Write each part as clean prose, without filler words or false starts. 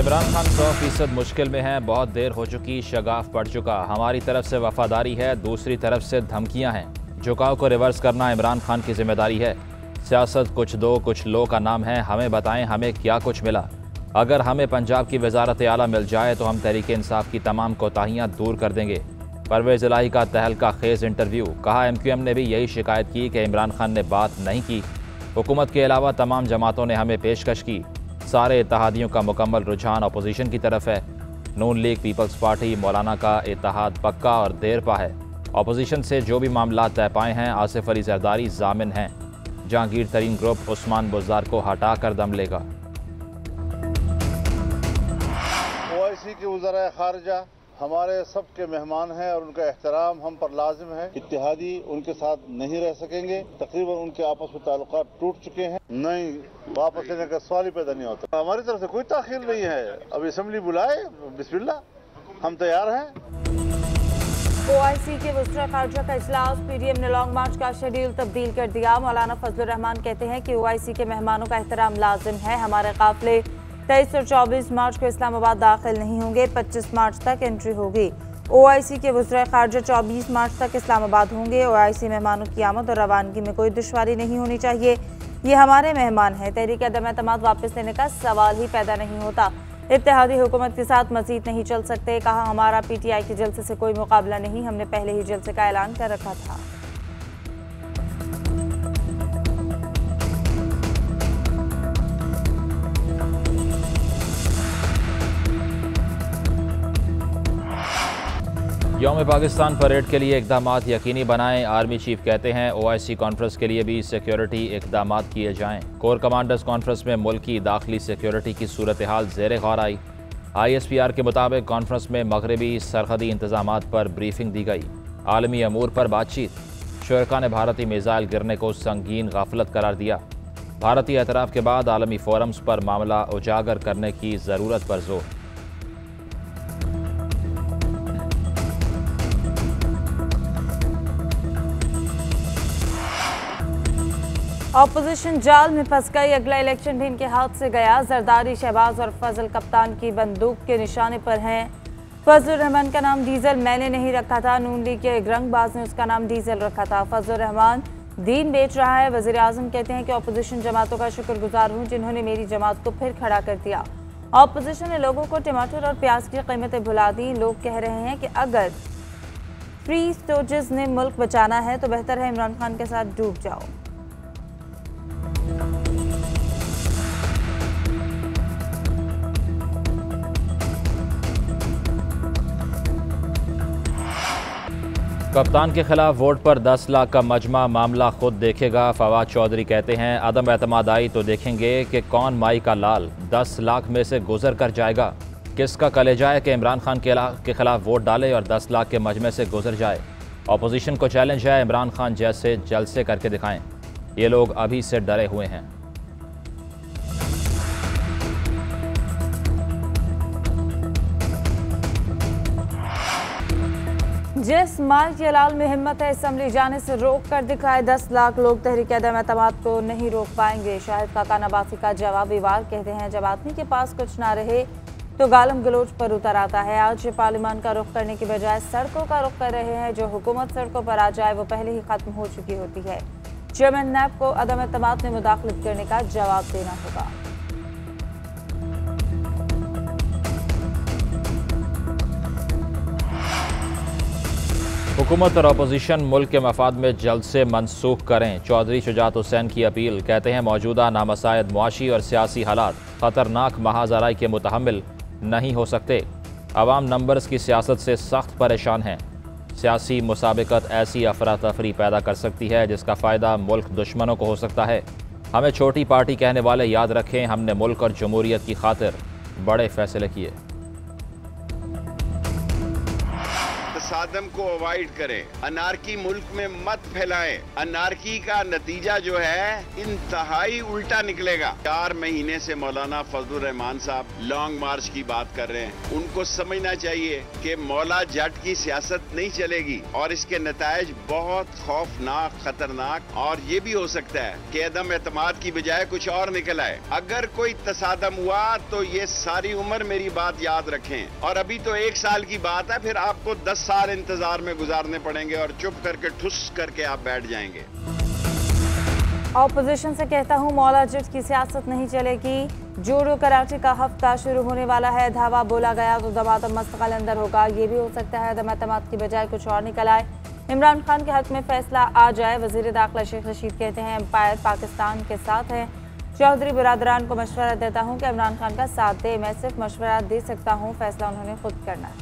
इमरान खान 100% मुश्किल में हैं। बहुत देर हो चुकी, शगाफ पड़ चुका। हमारी तरफ से वफादारी है, दूसरी तरफ से धमकियां हैं। झुकाव को रिवर्स करना इमरान खान की जिम्मेदारी है। सियासत कुछ दो कुछ लो का नाम है। हमें बताएं हमें क्या कुछ मिला। अगर हमें पंजाब की वजारत आला मिल जाए तो हम तहरीक इंसाफ की तमाम कोताहियां दूर कर देंगे। परवेज़ इलाही का तहलका खेज इंटरव्यू। कहा MQM ने भी यही शिकायत की कि इमरान खान ने बात नहीं की। हुकूमत के अलावा तमाम जमातों ने हमें पेशकश की। सारे इत्तेहादियों का मुकम्मल रुझान अपोजिशन की तरफ है। नून लीग, पीपल्स पार्टी, मौलाना का इत्तेहाद पक्का और देरपा है। अपोजिशन से जो भी मामला तय पाए हैं, आसिफ अली जरदारी जामिन हैं। जहांगीर तरीन ग्रुप उस्मान बुज़दार को हटा कर दम लेगा। OIC के वज़राए खारजा हमारे सबके मेहमान हैं और उनका एहतराम हम पर लाजिम है। इत्तेहादी उनके साथ नहीं रह सकेंगे। तकरीबन उनके आपस में ताल्लुकात टूट चुके हैं। नहीं, वापस लेने का सवाल ही पैदा नहीं होता। हमारी तरफ से कोई ताखीर नहीं है। अब असेंबली बुलाए, बिस्मिल्लाह, हम तैयार हैं। OIC के वज़ीर ख़ारजा का इजलास। PDM ने लॉन्ग मार्च का शेड्यूल तब्दील कर दिया। मौलाना फजलुर रहमान कहते हैं कि OIC के मेहमानों का एहतराम लाजिम है। हमारे काफिले 23 और 24 मार्च को इस्लामाबाद दाखिल नहीं होंगे। 25 मार्च तक एंट्री होगी। OIC के वज़ीर ख़ारजा 24 मार्च तक इस्लामाबाद होंगे। OIC मेहमानों की आमद और रवानगी में कोई दुश्वारी नहीं होनी चाहिए। ये हमारे मेहमान हैं। तहरीक अदम एतमाद वापस लेने का सवाल ही पैदा नहीं होता। इत्तेहादी हुकूमत के साथ मजीद नहीं चल सकते। कहा, हमारा PTI के जलसे से कोई मुकाबला नहीं। हमने पहले ही जलसे का ऐलान कर रखा था। यौम पाकिस्तान परेड के लिए इक़दामात यकीनी बनाएं। आर्मी चीफ कहते हैं OIC कॉन्फ्रेंस के लिए भी सिक्योरिटी इक़दामात किए जाएं। कोर कमांडर्स कॉन्फ्रेंस में मुल्क की दाखिली सिक्योरिटी की सूरत हाल ज़ेर गौर आई। ISPR के मुताबिक कॉन्फ्रेंस में मगरबी सरहदी इंतजामात पर ब्रीफिंग दी गई। आलमी अमूर पर बातचीत। शुरका ने भारतीय मिसाइल गिरने को संगीन गाफलत करार दिया। भारतीय एतराफ़ के बाद आलमी फोरम्स पर मामला उजागर करने की ज़रूरत पर जोर। ऑपोजिशन जाल में फंस गई। अगला इलेक्शन भी इनके हाथ से गया। जरदारी, शहबाज और फजल कप्तान की बंदूक के निशाने पर हैं। फजलुर रहमान का नाम डीजल मैंने नहीं रखा था। नून लीग के एक रंगबाज ने उसका नाम डीजल रखा था। फजलुर रहमान दीन बेच रहा है। वज़ीर आज़म कहते हैं कि ऑपोजिशन जमातों का शुक्रगुजार हूँ जिन्होंने मेरी जमात को फिर खड़ा कर दिया। ऑपोजिशन ने लोगों को टमाटर और प्याज की कीमतें भुला दी। लोग कह रहे हैं कि अगर फ्री स्टोरेज ने मुल्क बचाना है तो बेहतर है इमरान खान के साथ डूब जाओ। कप्तान के खिलाफ वोट पर 10 लाख का मजमा, मामला खुद देखेगा। फवाद चौधरी कहते हैं अदम एतमाद आई तो देखेंगे कि कौन माई का लाल 10 लाख में से गुजर कर जाएगा। किसका कलेजा है कि इमरान खान के खिलाफ वोट डाले और 10 लाख के मजमे से गुजर जाए। अपोजिशन को चैलेंज है, इमरान खान जैसे जलसे करके दिखाएं। ये लोग अभी से डरे हुए हैं। जिस माल की हलाल में हिम्मत है असम्बली जाने से रोक कर दिखाए। 10 लाख लोग तहरीक अदम एतमाद को नहीं रोक पाएंगे। शाहिद काका नबासी का जवाबी वार। कहते हैं जब आदमी के पास कुछ ना रहे तो गालम गलोच पर उतर आता है। आज पार्लियामान का रुख करने की बजाय सड़कों का रुख कर रहे हैं। जो हुकूमत सड़कों पर आ जाए वो पहले ही खत्म हो चुकी होती है। चेयरमैन नैब को अदम एतमाद में मुदाखलत करने का जवाब देना होगा। हुकूमत और अपोजिशन मुल्क के मफाद में जल्द से मनसूख करें। चौधरी शुजात हुसैन की अपील। कहते हैं मौजूदा नामसायद मुआशी और सियासी हालात ख़तरनाक महाजराई के मुतहम्मिल नहीं हो सकते। अवाम नंबर्स की सियासत से सख्त परेशान हैं। सियासी मुसाबिकत ऐसी अफरा तफरी पैदा कर सकती है जिसका फ़ायदा मुल्क दुश्मनों को हो सकता है। हमें छोटी पार्टी कहने वाले याद रखें, हमने मुल्क और जमहूरियत की खातिर बड़े फैसले किए। तसादम को अवॉइड करें, अनारकी मुल्क में मत फैलाएं। अनारकी का नतीजा जो है इंतहाई उल्टा निकलेगा। 4 महीने से मौलाना फजलुर रहमान साहब लॉन्ग मार्च की बात कर रहे हैं। उनको समझना चाहिए कि मौला जट की सियासत नहीं चलेगी और इसके नतायज बहुत खौफनाक, खतरनाक और ये भी हो सकता है कि अदम एतमाद की बजाय कुछ और निकल आए। अगर कोई तसादम हुआ तो ये सारी उम्र मेरी बात याद रखें। और अभी तो 1 साल की बात है, फिर आपको 10 साल इंतजार में गुजारने पड़ेंगे और चुप करके ठुस करके आप बैठ जाएंगे। ऑपोजिशन से कहता हूं मौला जट की सियासत नहीं चलेगी। जूडो कराटे का हफ्ता शुरू होने वाला है। धावा बोला गया तो दमादम मस्तकल अंदर होगा। ये भी हो सकता है अदम एतमाद की बजाय कुछ और निकल आए, इमरान खान के हक में फैसला आ जाए। वजीर दाखिला शेख रशीद कहते हैं एम्पायर पाकिस्तान के साथ है। चौधरी बिरादरान को मशवरा देता हूं कि इमरान खान का साथ दे। मैं सिर्फ मशवरा दे सकता हूं, फैसला उन्होंने खुद करना है।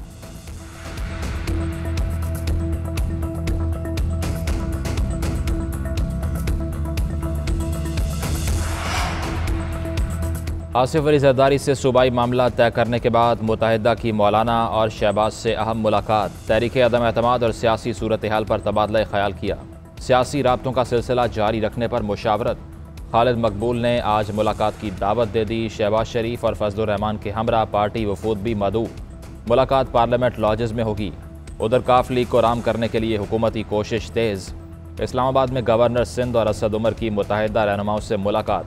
आसिफ अली जरदारी से सूबाई मामला तय करने के बाद मुत्तहिदा की मौलाना और शहबाज से अहम मुलाकात। तहरीक अदम एतमाद और सियासी सूरत हाल पर तबादला ख्याल किया। सियासी राब्तों का सिलसिला जारी रखने पर मुशावरत। खालिद मकबूल ने आज मुलाकात की दावत दे दी। शहबाज शरीफ और फजलुर रहमान के हमरा पार्टी वफूद भी मदऊ। मुलाकात पार्लियामेंट लॉजेस में होगी। उधर काफ लीग को राम करने के लिए हुकूमती कोशिश तेज़। इस्लामाबाद में गवर्नर सिंध और असद उमर की मुत्तहिदा रहनुमाओं से मुलाकात।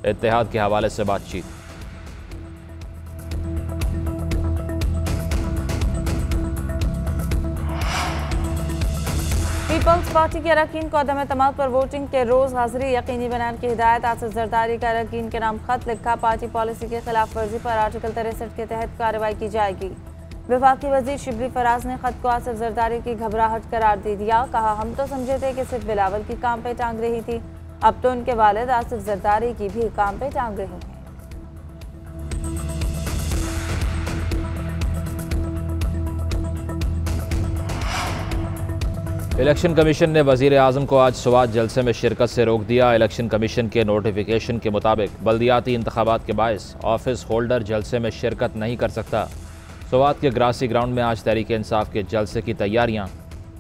इत्तेहाद के हवाले से बातचीत। पीपल्स पार्टी के अरकान को अदम एतमाद पर वोटिंग के रोज हाजिरी यकीनी बनाने की हिदायत। आसिफ जरदारी का अरकान के नाम खत लिखा। पार्टी पॉलिसी की खिलाफ वर्जी पर आर्टिकल 63 के तहत कार्रवाई की जाएगी। वफाकी वजीर शिबली फराज ने खत को आसिफ जरदारी की घबराहट करार दे दिया। कहा हम तो समझे थे कि सिर्फ बिलावल की काम पे टांग रही थी, अब तो उनके वालिद आसिफ जरदारी की भी काम पे टांग रही हैं। इलेक्शन कमीशन ने वजीर आजम को आज स्वात जलसे में शिरकत से रोक दिया। इलेक्शन कमीशन के नोटिफिकेशन के मुताबिक बल्दियाती इंतखाबात के बायस ऑफिस होल्डर जलसे में शिरकत नहीं कर सकता। स्वात के ग्रासी ग्राउंड में आज तहरीक इंसाफ के जलसे की तैयारियां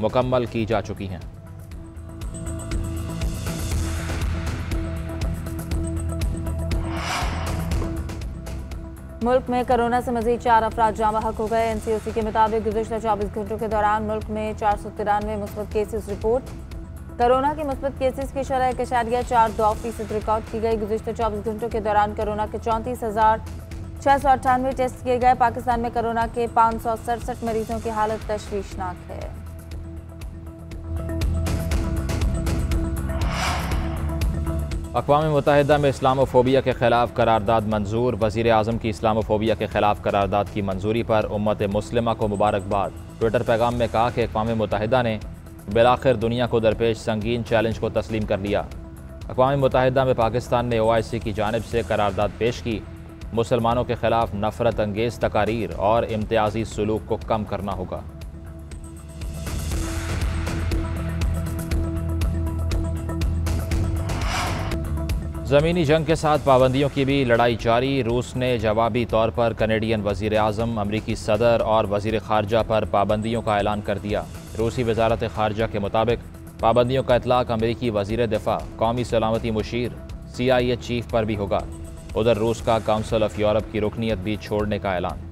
मुकम्मल की जा चुकी हैं। मुल्क में कोरोना से मजीद 4 अफराद जाँ बहक हो गए। NCOC के मुताबिक गुज़िश्ता 24 घंटों के दौरान मुल्क में 493 मुस्बत केसेस रिपोर्ट। कोरोना के मुस्बत केसेस की शरह 1.42% रिकॉर्ड की गई। गुज़िश्ता 24 घंटों के दौरान कोरोना के 34,698 टेस्ट किए गए। पाकिस्तान में कोरोना के 567 मरीजों की हालत तशवीशनाक है। अक़वाम मुत्तहिदा में इस्लामोफोबिया के खिलाफ करारदाद मंजूर। वज़ीर आज़म की इस्लामोफोबिया के खिलाफ करारदाद की मंजूरी पर उम्मत मुस्लिमा को मुबारकबाद। ट्विटर पैगाम में कहा कि अक़वाम मुत्तहिदा ने बिलाखिर दुनिया को दरपेश संगीन चैलेंज को तस्लीम कर लिया। अक़वाम मुत्तहिदा में पाकिस्तान ने OIC की जानिब से करारदाद पेश की। मुसलमानों के खिलाफ नफरत अंगेज़ तकारीर और इम्तियाजी सलूक को कम करना होगा। ज़मीनी जंग के साथ पाबंदियों की भी लड़ाई जारी। रूस ने जवाबी तौर पर कनेडियन वज़ीर आज़म, अमरीकी सदर और वज़ीर ख़ारजा पर पाबंदियों का ऐलान कर दिया। रूसी वज़ारत ख़ारजा के मुताबिक पाबंदियों का इतलाक़ अमरीकी वज़ीर दिफ़ा, कौमी सलामती मुशीर, CIA चीफ पर भी होगा। उधर रूस का काउंसिल ऑफ यूरोप की रुकनीत भी छोड़ने का ऐलान।